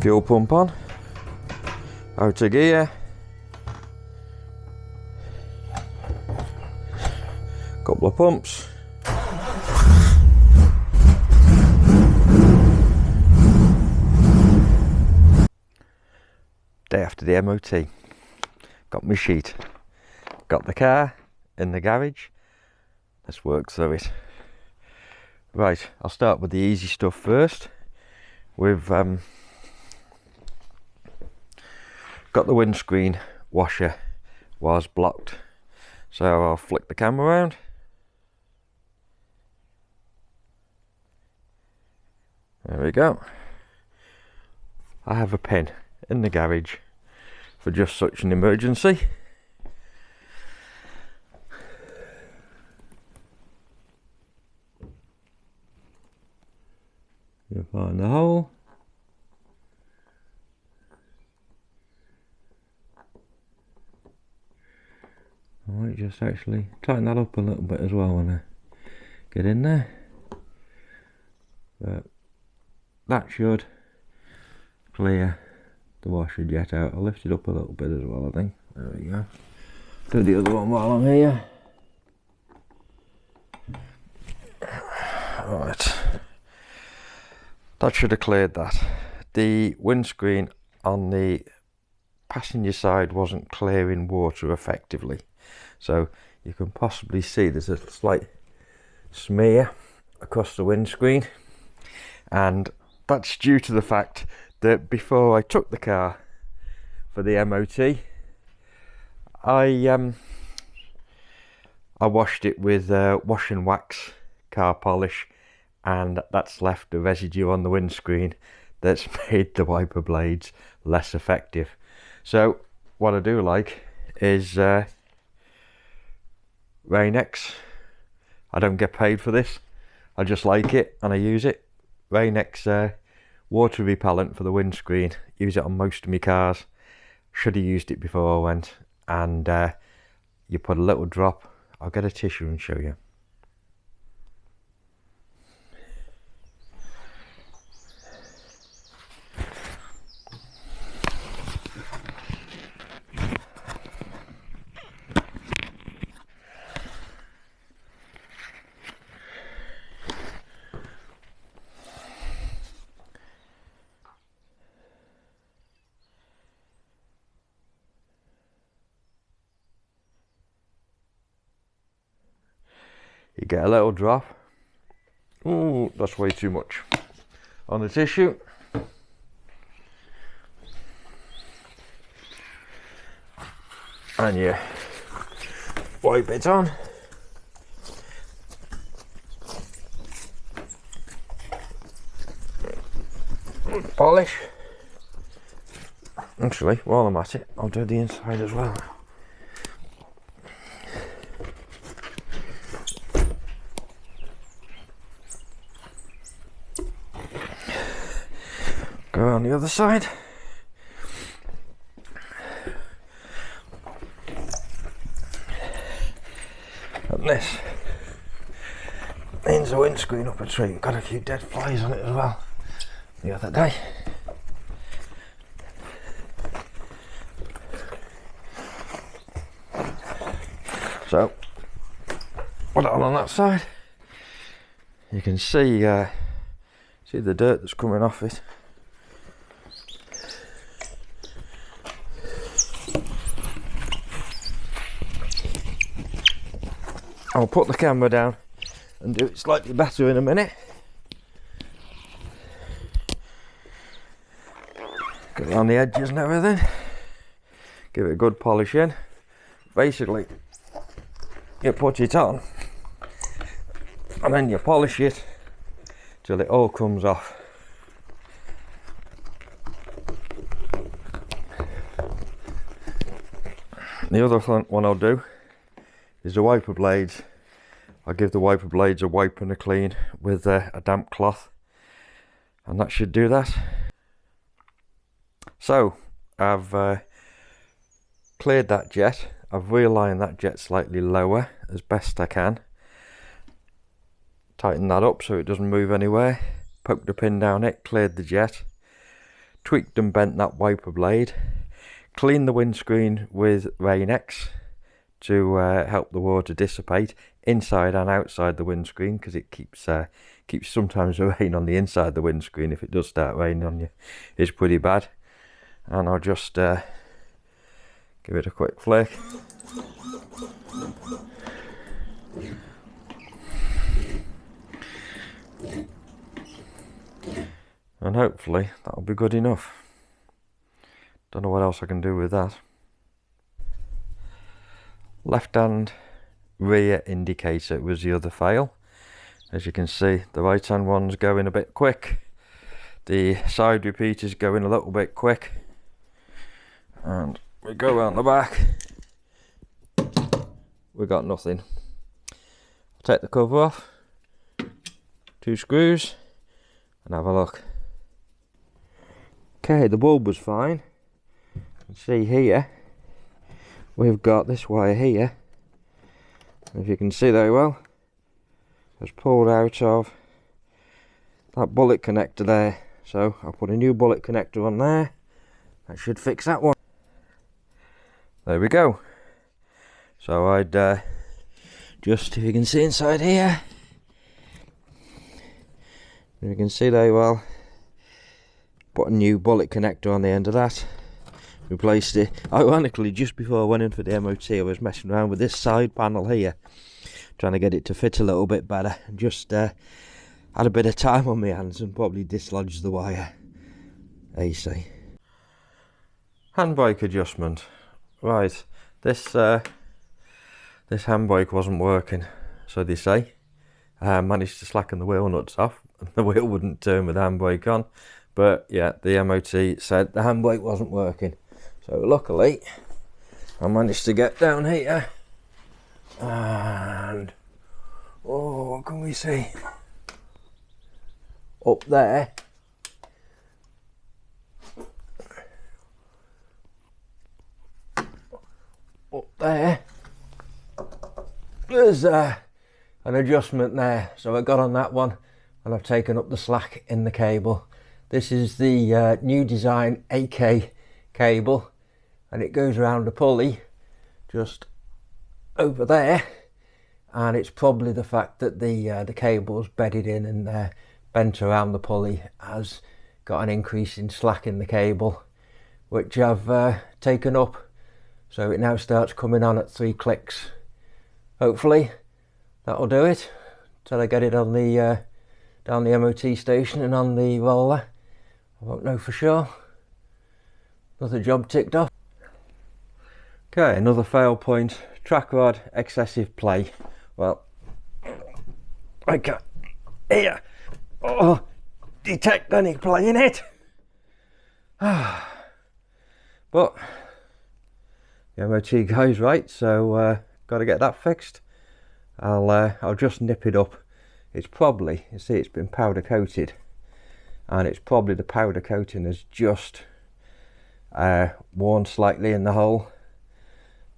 Fuel pump on, out of gear, couple of pumps, day after the MOT, got my sheet, got the car in the garage, let's work through it. Right, I'll start with the easy stuff first. We've got the windscreen washer was blocked, so I'll flick the camera around. There we go. I have a pin in the garage for just such an emergency. You find the hole. I might just actually tighten that up a little bit as well when I get in there. But that should clear the washer jet out. I'll lift it up a little bit as well, I think. There we go. Do the other one while I'm here. Right. That should have cleared that. The windscreen on the passenger side wasn't clearing water effectively. So you can possibly see there's a slight smear across the windscreen. And that's due to the fact that before I took the car for the MOT, I washed it with wash and wax car polish, and that's left a residue on the windscreen that's made the wiper blades less effective. So what I do like is Rain-X. I don't get paid for this, I just like it and I use it. Rain-X water repellent for the windscreen, use it on most of my cars. Should have used it before I went. And you put a little drop, I'll get a tissue and show you. You get a little drop. Ooh, that's way too much on the tissue. And you wipe it on. Polish. Actually, while I'm at it, I'll do the inside as well. Go on the other side. And this leans the windscreen up a tree. Got a few dead flies on it as well the other day. So, put it on that side. You can see the dirt that's coming off it. I'll put the camera down and do it slightly better in a minute. Get around the edges and everything. Give it a good polish in. Basically, you put it on and then you polish it till it all comes off. The other one I'll do is the wiper blades. I'll give the wiper blades a wipe and a clean with a damp cloth, and that should do that. So I've cleared that jet. I've realigned that jet slightly lower as best I can. Tightened that up so it doesn't move anywhere. Poked the pin down it, cleared the jet. tweaked and bent that wiper blade, cleaned the windscreen with Rain-X to help the water dissipate inside and outside the windscreen, because it keeps sometimes the rain on the inside of the windscreen. If it does start raining on you, it's pretty bad. And I'll just give it a quick flick. And hopefully that'll be good enough. Don't know what else I can do with that. Left hand rear indicator was the other fail. As you can see, the right hand one's going a bit quick. The side repeater's going a little bit quick. And we go around the back. We got nothing. I'll take the cover off. 2 screws. And have a look. Okay, the bulb was fine. You can see here, we've got this wire here. If you can see very well, it's pulled out of that bullet connector there. So I'll put a new bullet connector on there. That should fix that one. There we go. So I'd just, if you can see inside here, if you can see very well, put a new bullet connector on the end of that. Replaced it. Ironically, just before I went in for the MOT, I was messing around with this side panel here, trying to get it to fit a little bit better. And just had a bit of time on my hands and probably dislodged the wire. AC. Handbrake adjustment. Right, this handbrake wasn't working, so they say. I managed to slacken the wheel nuts off, and the wheel wouldn't turn with the handbrake on. But yeah, the MOT said the handbrake wasn't working. So luckily, I managed to get down here, and oh, what can we see? Up there, there's an adjustment there. So I got on that one, and I've taken up the slack in the cable. This is the new design AK cable, and it goes around a pulley just over there, and it's probably the fact that the cable's bedded in and bent around the pulley has got an increase in slack in the cable, which I've taken up, so it now starts coming on at 3 clicks. Hopefully that'll do it till I get it on the down the MOT station and on the roller. I won't know for sure. Another job ticked off. Okay, another fail point. Track rod excessive play. Well, I can't detect any play in it. But the MOT guy's right, so got to get that fixed. I'll just nip it up. It's probably, you see, it's been powder coated, and it's probably the powder coating has just worn slightly in the hole,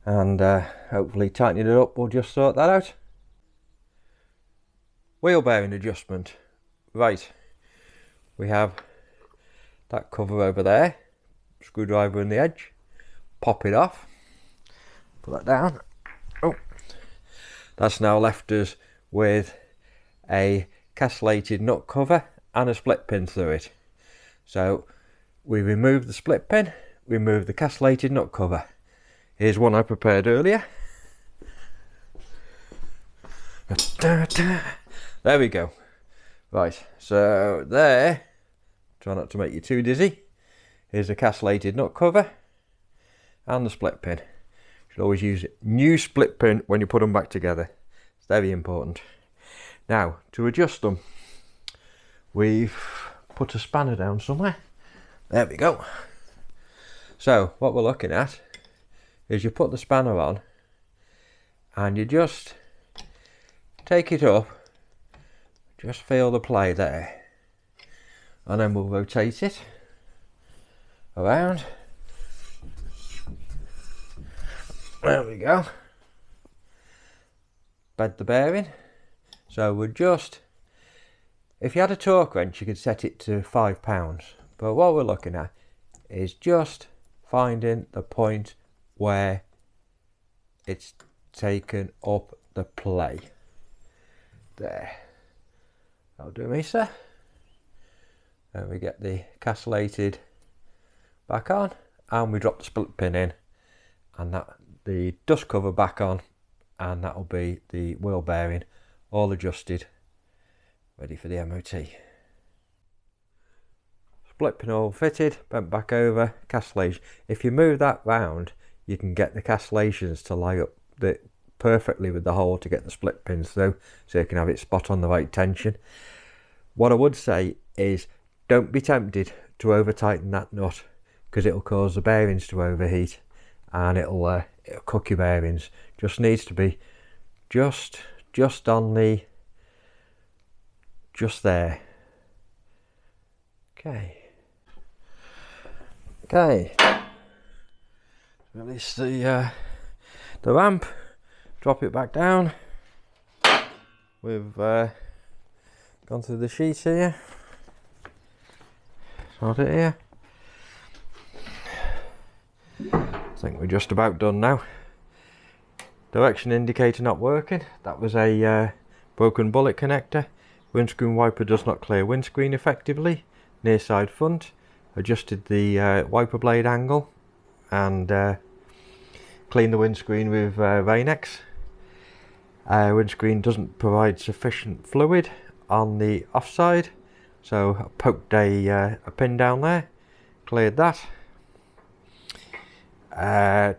and hopefully tightening it up will just sort that out. Wheel bearing adjustment. Right, we have that cover over there, screwdriver in the edge, pop it off, put that down. Oh, that's now left us with a castellated nut cover and a split pin through it. So we remove the split pin, remove the castellated nut cover. Here's one I prepared earlier. There we go. Right, so there, try not to make you too dizzy. Here's a castellated nut cover and the split pin. You should always use a new split pin when you put them back together. It's very important. Now, to adjust them, we've put a spanner down somewhere. There we go. So, what we're looking at is you put the spanner on and you just take it up, just feel the play there, and then we'll rotate it around. There we go. Bed the bearing. So we're just, if you had a torque wrench you could set it to £5, But what we're looking at is just finding the point where it's taken up the play. There. That'll do me, sir. And we get the castellated back on, and we drop the split pin in, and that the dust cover back on, and that'll be the wheel bearing all adjusted, ready for the MOT. Split pin all fitted, bent back over, castellation. If you move that round, you can get the castellations to lie up perfectly with the hole to get the split pins through, so you can have it spot on the right tension. What I would say is, don't be tempted to over tighten that nut, because it'll cause the bearings to overheat, and it'll cook your bearings. Just needs to be just on the, just there. Okay. Release the ramp, drop it back down. We've gone through the sheet here. Sort it here. I think we're just about done now. Direction indicator not working. That was a broken bullet connector. Windscreen wiper does not clear windscreen effectively. Near side front. Adjusted the wiper blade angle and cleaned the windscreen with Rain-X. Windscreen doesn't provide sufficient fluid on the offside, so I poked a pin down there, cleared that.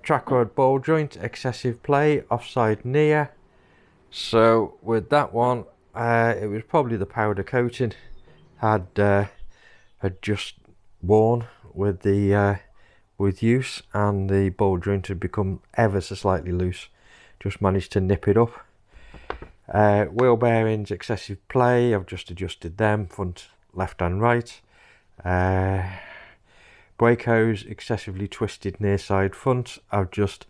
Track rod ball joint, excessive play, offside near. So with that one, it was probably the powder coating had just worn with the with use, and the ball joint had become ever so slightly loose. Just managed to nip it up. Wheel bearings, excessive play, I've just adjusted them, front, left and right. Brake hose, excessively twisted near side front, I've just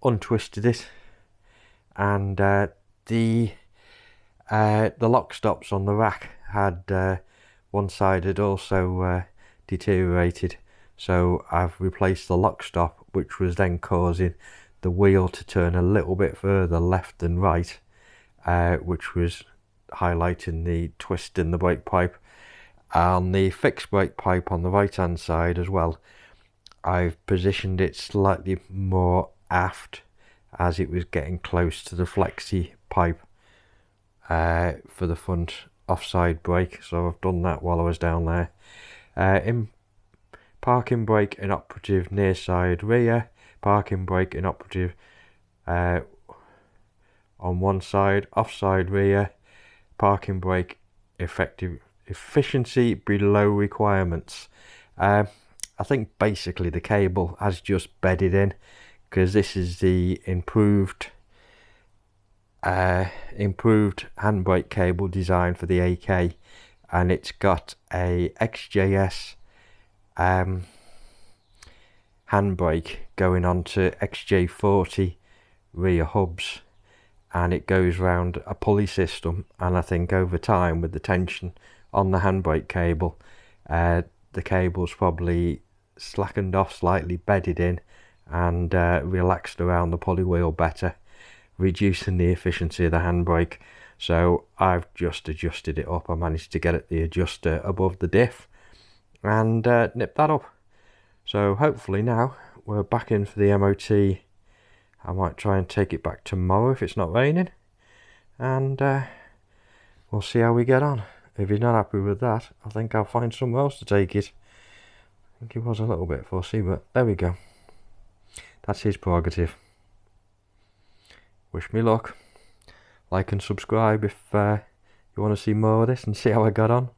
untwisted it. And the lock stops on the rack had one side had also deteriorated, so I've replaced the lock stop, which was then causing the wheel to turn a little bit further left than right, which was highlighting the twist in the brake pipe. On the fixed brake pipe on the right hand side as well, I've positioned it slightly more aft as it was getting close to the flexi pipe for the front offside brake, so I've done that while I was down there. In parking brake inoperative near side rear, parking brake inoperative on one side, offside rear, parking brake efficiency below requirements. I think basically the cable has just bedded in, because this is the improved handbrake cable designed for the AK, and it's got a XJS handbrake going on to XJ40 rear hubs, and it goes round a pulley system, and I think over time with the tension on the handbrake cable, the cable's probably slackened off slightly, bedded in, and relaxed around the pulley wheel better, reducing the efficiency of the handbrake. So I've just adjusted it up. I managed to get the adjuster above the diff and nip that up. So hopefully now we're back in for the MOT. I might try and take it back tomorrow if it's not raining, and we'll see how we get on. If he's not happy with that, I think I'll find somewhere else to take it. I think he was a little bit fussy, but there we go. That's his prerogative. Wish me luck. Like and subscribe if you want to see more of this and see how I got on.